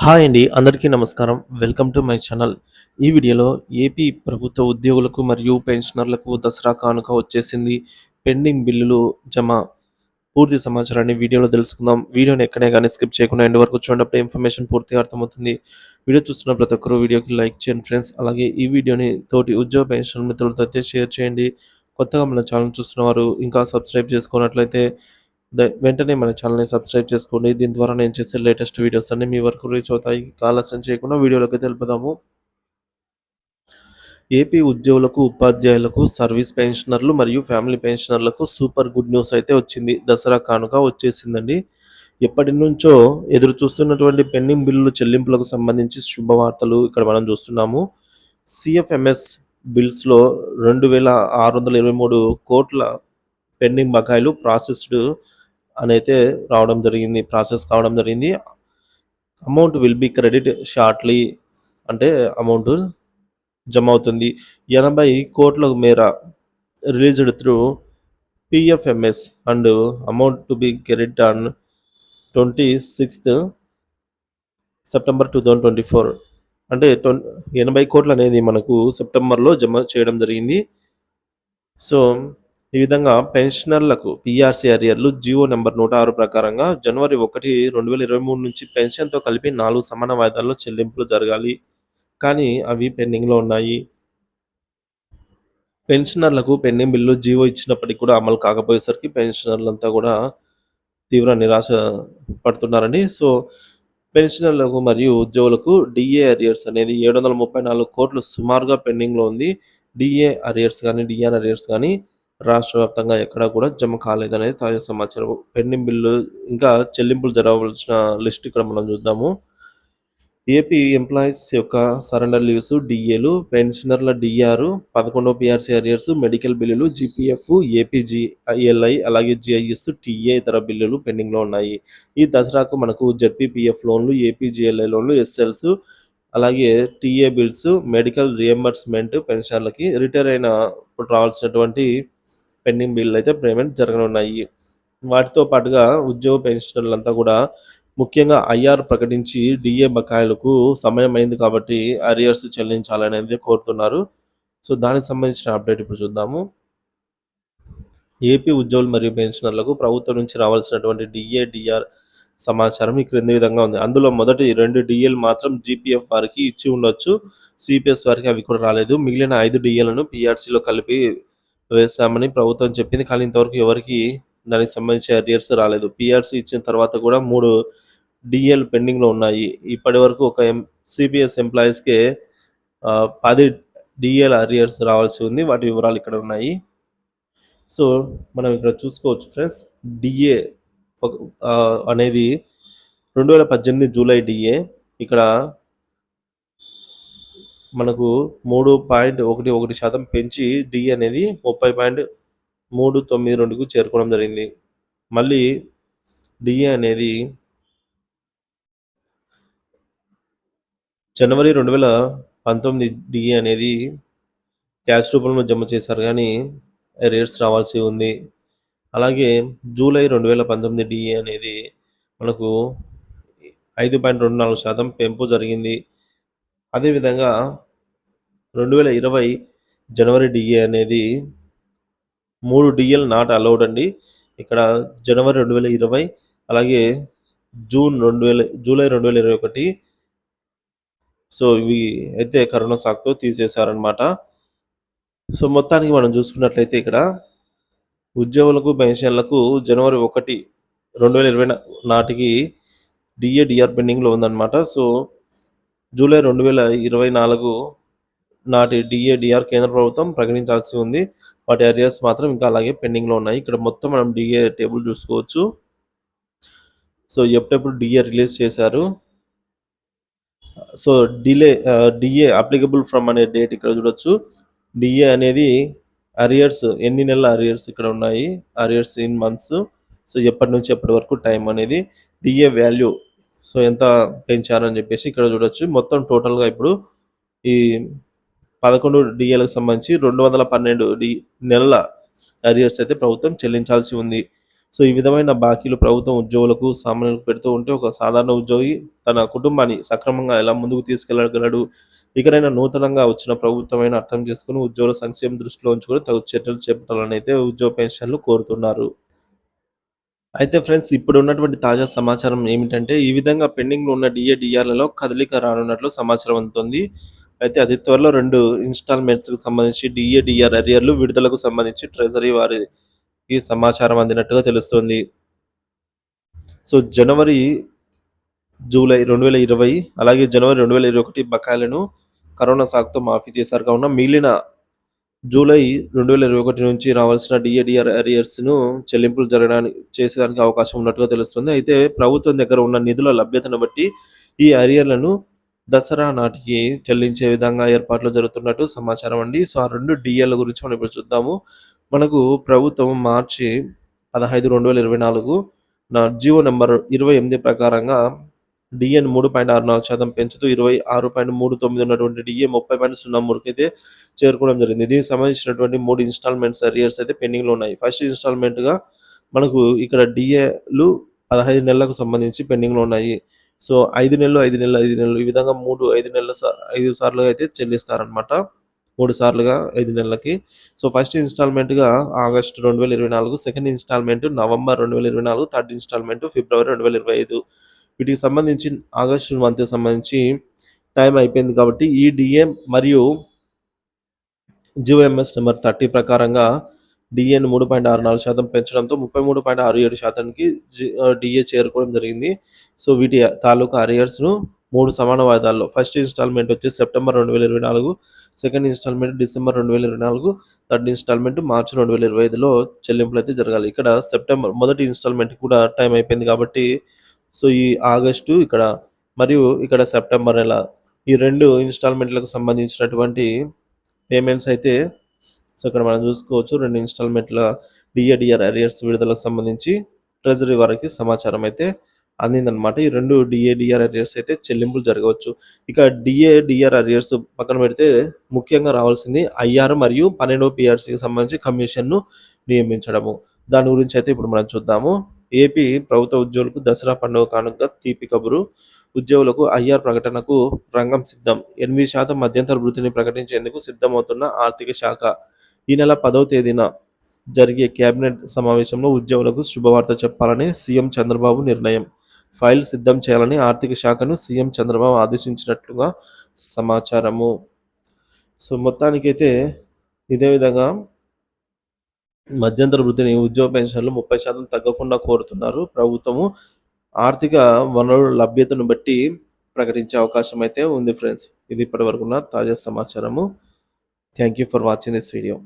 Hi అండి. అందరికీ నమస్కారం. Welcome to my channel. ఈ వీడియోలో ఏపీ ప్రభుత్వ ఉద్యోగులకు మరియు పెన్షనర్లకు దసరా కానుక వచ్చేసింది. పెండింగ్ బిల్లులు జమ పూర్తి సమాచారాన్ని వీడియోలో తెలుసుకుందాం. వీడియోని ఎక్కడే గానీ స్కిప్ చేయకుండా ఎండ్ వరకు చూడనప్పుడు ఇన్ఫర్మేషన్ పూర్తిగా అర్థమవుతుంది. వీడియో చూస్తున్న ప్రతి ఒక్కరు వీడియోకి లైక్ చేయండి ఫ్రెండ్స్. అలాగే ఈ వీడియోని తోటి ఉద్యోగ పెన్షన్ మిత్రులతో అయితే షేర్ చేయండి. కొత్తగా మన ఛానల్ చూస్తున్నవారు ఇంకా సబ్స్క్రైబ్ చేసుకున్నట్లయితే వెంటనే మన ఛానల్‌ని సబ్స్క్రైబ్ చేసుకోండి. దీని ద్వారా నేను చేసే లేటెస్ట్ వీడియోస్ అన్నీ మీ వరకు రీచ్ అవుతాయి. ఆలస్యం చేయకుండా వీడియోలోకి తెలుపుదాము. ఏపీ ఉద్యోగులకు, ఉపాధ్యాయులకు, సర్వీస్ పెన్షనర్లు మరియు ఫ్యామిలీ పెన్షనర్లకు సూపర్ గుడ్ న్యూస్ అయితే వచ్చింది. దసరా కానుక వచ్చేసిందండి. ఎప్పటినుంచో ఎదురు చూస్తున్నటువంటి పెండింగ్ బిల్లులు చెల్లింపులకు సంబంధించి శుభవార్తలు ఇక్కడ మనం చూస్తున్నాము. సీఎఫ్ఎంఎస్ బిల్స్‌లో 2,623 కోట్ల పెండింగ్ బకాయిలు ప్రాసెస్ కావడం జరిగింది. Amount will be credit shortly అంటే అమౌంట్ జమ అవుతుంది. 80 కోట్ల మేర released through PFMS and amount to be credit on 26థ్ సెప్టెంబర్ 2024 అంటే 80 కోట్లు అనేది మనకు సెప్టెంబర్‌లో జమ చేయడం జరిగింది. సో, ఈ విధంగా పెన్షనర్లకు పీఆర్సీ అరియర్‌లు జీవో నంబర్ 106 ప్రకారంగా జనవరి 1, 2023 నుంచి పెన్షన్‌తో కలిపి 4 సమాన వాయిదాల్లో చెల్లింపులు జరగాలి. కానీ అవి పెండింగ్‌లో ఉన్నాయి. పెన్షనర్లకు పెండింగ్ బిల్లు జీవో ఇచ్చినప్పటికి కూడా అమలు కాకపోయేసరికి పెన్షనర్లంతా కూడా తీవ్ర నిరాశ పడుతున్నారండి. సో, పెన్షనర్లకు మరియు ఉద్యోగులకు డీఏ అరియర్స్ అనేది 734 కోట్లు సుమారుగా పెండింగ్‌లో ఉంది. డీఏ అరియర్స్ గానీ, డీఆర్ అరియర్స్ గానీ రాష్ట్ర వ్యాప్తంగా ఎక్కడా కూడా జమ కాలేదనేది తాజా సమాచారం. పెండింగ్ బిల్లు ఇంకా చెల్లింపులు జరగవలసిన లిస్ట్ ఇక్కడ మనం చూద్దాము. ఏపీ ఎంప్లాయీస్ యొక్క సరెండర్ లీవ్స్, డీఏలు, పెన్షనర్ల డీఆర్, 11వ పీఆర్సీ అరియర్స్, మెడికల్ బిల్లులు, జీపీఎఫ్, ఏపీజీఐఎల్ఐ అలాగే జీఐఎస్, టీఏ ఇతర బిల్లులు పెండింగ్‌లో ఉన్నాయి. ఈ దసరాకు మనకు జెడ్పీపీఎఫ్ లోన్లు, ఏపీజీఎల్ఐ లోన్లు, ఎస్ఎల్స్ అలాగే టీఏ బిల్స్, మెడికల్ రియంబర్స్‌మెంట్ పెన్షనర్లకి రిటైర్ అయినప్పుడు రావాల్సినటువంటి పెండింగ్ బిల్లులు అయితే పేమెంట్ జరగనున్నాయి. వాటితో పాటుగా ఉద్యోగ పెన్షనర్లంతా కూడా ముఖ్యంగా ఐఆర్ ప్రకటించి డీఏ బకాయిలకు సమయమైంది కాబట్టి అరియర్స్ చెల్లించాలనేది కోరుతున్నారు. సో, దానికి సంబంధించిన అప్డేట్ ఇప్పుడు చూద్దాము. ఏపీ ఉద్యోగులు మరియు పెన్షనర్లకు ప్రభుత్వం నుంచి రావాల్సినటువంటి డీఏ, డీఆర్ సమాచారం ఈ క్రింది విధంగా ఉంది. అందులో మొదటి 2 డీఏలు మాత్రం జీపీఎఫ్ వారికి ఇచ్చి ఉండొచ్చు. సిపిఎస్ వారికి అవి కూడా రాలేదు. మిగిలిన 5 డీఏలను పీఆర్సీలో కలిపి వేశామని ప్రభుత్వం చెప్పింది. కానీ ఇంతవరకు ఎవరికీ దానికి సంబంధించి అరియర్స్ రాలేదు. పీఆర్సీ ఇచ్చిన తర్వాత కూడా 3 డీఏలు పెండింగ్‌లో ఉన్నాయి. ఇప్పటివరకు ఒక సిపిఎస్ ఎంప్లాయీస్‌కే 10 డీఏల అరియర్స్ రావాల్సి ఉంది. వాటి వివరాలు ఇక్కడ ఉన్నాయి. సో, మనం ఇక్కడ చూసుకోవచ్చు ఫ్రెండ్స్. డీఏ అనేది 2018 జూలై డీఏ. ఇక్కడ మనకు 3.11% పెంచి డీఏ అనేది 30.392కు చేరుకోవడం జరిగింది. మళ్ళీ డీఏ అనేది జనవరి 2019 డీఏ అనేది క్యాష్ రూపంలో జమ చేశారు గానీ అరియర్స్ రావాల్సి ఉంది. అలాగే జూలై 2019 డీఏ అనేది మనకు 5.24% పెంపు జరిగింది. అదేవిధంగా 2020 జనవరి డీఏ అనేది 3 డీఏలు నాట్ అలౌడ్ అండి. ఇక్కడ జనవరి 2020 అలాగే జూలై 2021 సో, ఇవి అయితే కరోనా సాకుతో తీసేశారనమాట. సో, మొత్తానికి మనం చూసుకున్నట్లయితే ఇక్కడ ఉద్యోగులకు, పెన్షన్లకు జనవరి 1, 2020 నాటికి డీఏ, డీఆర్ పెండింగ్‌లో ఉందన్నమాట. సో, జూలై 2024 నాటి డీఏ, డీఆర్ కేంద్ర ప్రభుత్వం ప్రకటించాల్సి ఉంది. వాటి అరియర్స్ మాత్రం ఇంకా అలాగే పెండింగ్‌లో ఉన్నాయి. ఇక్కడ మొత్తం మనం డీఏ టేబుల్ చూసుకోవచ్చు. సో, ఎప్పుడెప్పుడు డీఏ రిలీజ్ చేశారు. సో, డీఏ అప్లికబుల్ ఫ్రమ్ అనే డేట్ ఇక్కడ చూడొచ్చు. డీఏ అనేది అరియర్స్ ఎన్ని నెలల అరియర్స్ ఇక్కడ ఉన్నాయి. Arrears in months. సో, ఎప్పటి నుంచి ఎప్పటి వరకు టైం అనేది, డీఏ వాల్యూ సో, ఎంత పెంచారని చెప్పేసి ఇక్కడ చూడొచ్చు. మొత్తం టోటల్‌గా ఇప్పుడు ఈ 11 డీఏలకు సంబంధించి 212 నెలల అరియర్స్ అయితే ప్రభుత్వం చెల్లించాల్సి ఉంది. సో, ఈ విధమైన బాకీలు ప్రభుత్వం ఉద్యోగులకు, సామాన్యులకు పెడుతూ ఉంటే ఒక సాధారణ ఉద్యోగి తన కుటుంబాన్ని సక్రమంగా ఎలా ముందుకు తీసుకెళ్లగలడు? ఇకనైనా నూతనంగా వచ్చిన ప్రభుత్వమైనా అర్థం చేసుకొని ఉద్యోగుల సంక్షేమం దృష్టిలో ఉంచుకొని తగు చర్యలు చేపట్టాలనైతే ఉద్యోగ పెన్షన్‌లు కోరుతున్నారు. అయితే ఫ్రెండ్స్ ఇప్పుడున్నటువంటి తాజా సమాచారం ఏమిటంటే, ఈ విధంగా పెండింగ్‌లో ఉన్న డీఏ, డీఆర్‌లలో కదలిక రానున్నట్లు సమాచారం అందుతుంది. అయితే అతి త్వరలో 2 ఇన్‌స్టాల్‌మెంట్స్‌కి సంబంధించి డీఏ, డీఆర్ అరియర్‌లు విడుదలకు సంబంధించి ట్రెజరీ వారి ఈ సమాచారం అందినట్టుగా తెలుస్తోంది. సో, జనవరి, జూలై 2020 అలాగే జనవరి 2021 బకాయిలను కరోనా సాకుతో మాఫీ చేశారు కావున మిగిలిన జూలై 2021 నుంచి రావాల్సిన డీఏ, డీఆర్ అరియర్స్‌ను చెల్లింపులు చేసేదానికి అవకాశం ఉన్నట్టుగా తెలుస్తుంది. అయితే ప్రభుత్వం దగ్గర ఉన్న నిధుల లభ్యతను బట్టి ఈ అరియర్‌లను దసరా నాటికి చెల్లించే విధంగా ఏర్పాట్లు జరుగుతున్నట్టు సమాచారం అండి. సో, ఆ 2 డీఏల గురించి మనం ఇప్పుడు చూద్దాము. మనకు ప్రభుత్వం మార్చి 15, 2024 జీవో నంబర్ 28 ప్రకారంగా డీఏని 3.64% పెంచుతూ 26.39 ఉన్నటువంటి డీఏ 30.03కైతే చేరుకోవడం జరిగింది. దీనికి సంబంధించినటువంటి 3 ఇన్‌స్టాల్‌మెంట్స్ అరియర్స్ అయితే పెండింగ్‌లో ఉన్నాయి. ఫస్ట్ ఇన్‌స్టాల్‌మెంట్‌గా మనకు ఇక్కడ డీఏలు 15 నెలలకు సంబంధించి పెండింగ్‌లో ఉన్నాయి. సో, 5 నెలలు, 5 నెలలు, 5 నెలలు ఈ విధంగా 5 సార్లుగా అయితే చెల్లిస్తారనమాట. 3 సార్లుగా 5 నెలలకి. సో, ఫస్ట్ ఇన్‌స్టాల్‌మెంట్‌గా August 2024, second instalment November 2024, third instalment February 2025. వీటికి సంబంధించి ఆగస్టు మంత్‌కి సంబంధించి టైం అయిపోయింది కాబట్టి ఈ డీఏ మరియు జీవోఎంఎస్ నంబర్ 30 ప్రకారంగా డీఏను 3.64% పెంచడంతో 33.67%కి డీఏ చేరుకోవడం జరిగింది. సో, వీటి తాలూకా అరియర్స్‌ను 3 సమాన వాయిదాల్లో ఫస్ట్ ఇన్‌స్టాల్‌మెంట్ వచ్చేసి September 2024, second instalment December 2024, third instalment March 2025లో చెల్లింపులైతే జరగాలి. ఇక్కడ మొదటి ఇన్‌స్టాల్‌మెంట్‌కి కూడా టైం అయిపోయింది కాబట్టి సో, ఈ ఆగస్టు ఇక్కడ మరియు ఇక్కడ సెప్టెంబర్ నెల ఈ 2 ఇన్‌స్టాల్‌మెంట్‌లకు సంబంధించినటువంటి పేమెంట్స్ అయితే సో, ఇక్కడ మనం చూసుకోవచ్చు 2 ఇన్‌స్టాల్‌మెంట్‌ల డీఏ, డీఆర్ అరియర్స్ విడుదలకు సంబంధించి ట్రెజరీ వారికి సమాచారం అయితే అందిందనమాట. ఈ 2 డీఏ, డీఆర్ అరియర్స్ అయితే చెల్లింపులు జరగవచ్చు. ఇక డీఏ, డీఆర్ అరియర్స్ పక్కన పెడితే ముఖ్యంగా రావాల్సింది ఐఆర్ మరియు 12 పీఆర్‌సీకి సంబంధించి కమిషన్‌ను నియమించడము. దాని గురించి అయితే ఇప్పుడు మనం చూద్దాము. ఏపీ ప్రభుత్వ ఉద్యోగులకు దసరా పండుగ కానుకగా తీపి కబురు. ఉద్యోగులకు ఐఆర్ ప్రకటనకు రంగం సిద్ధం. 8% మధ్యంతర వృత్తిని ప్రకటించేందుకు సిద్ధమవుతున్న ఆర్థిక శాఖ. ఈ నెల 10వ తేదీన జరిగే కేబినెట్ సమావేశంలో ఉద్యోగులకు శుభవార్త చెప్పాలని సీఎం చంద్రబాబు నిర్ణయం. ఫైల్ సిద్ధం చేయాలని ఆర్థిక శాఖను సీఎం చంద్రబాబు ఆదేశించినట్లుగా సమాచారము. సో, మొత్తానికైతే ఇదే విధంగా మధ్యంతర వృత్తిని ఉద్యోగ పెన్షన్లు 30% తగ్గకుండా కోరుతున్నారు ప్రభుత్వము. ఆర్థిక వనరుల లభ్యతను బట్టి ప్రకటించే అవకాశం అయితే ఉంది ఫ్రెండ్స్. ఇది ఇప్పటివరకున్న తాజా సమాచారము. Thank you for watching this video.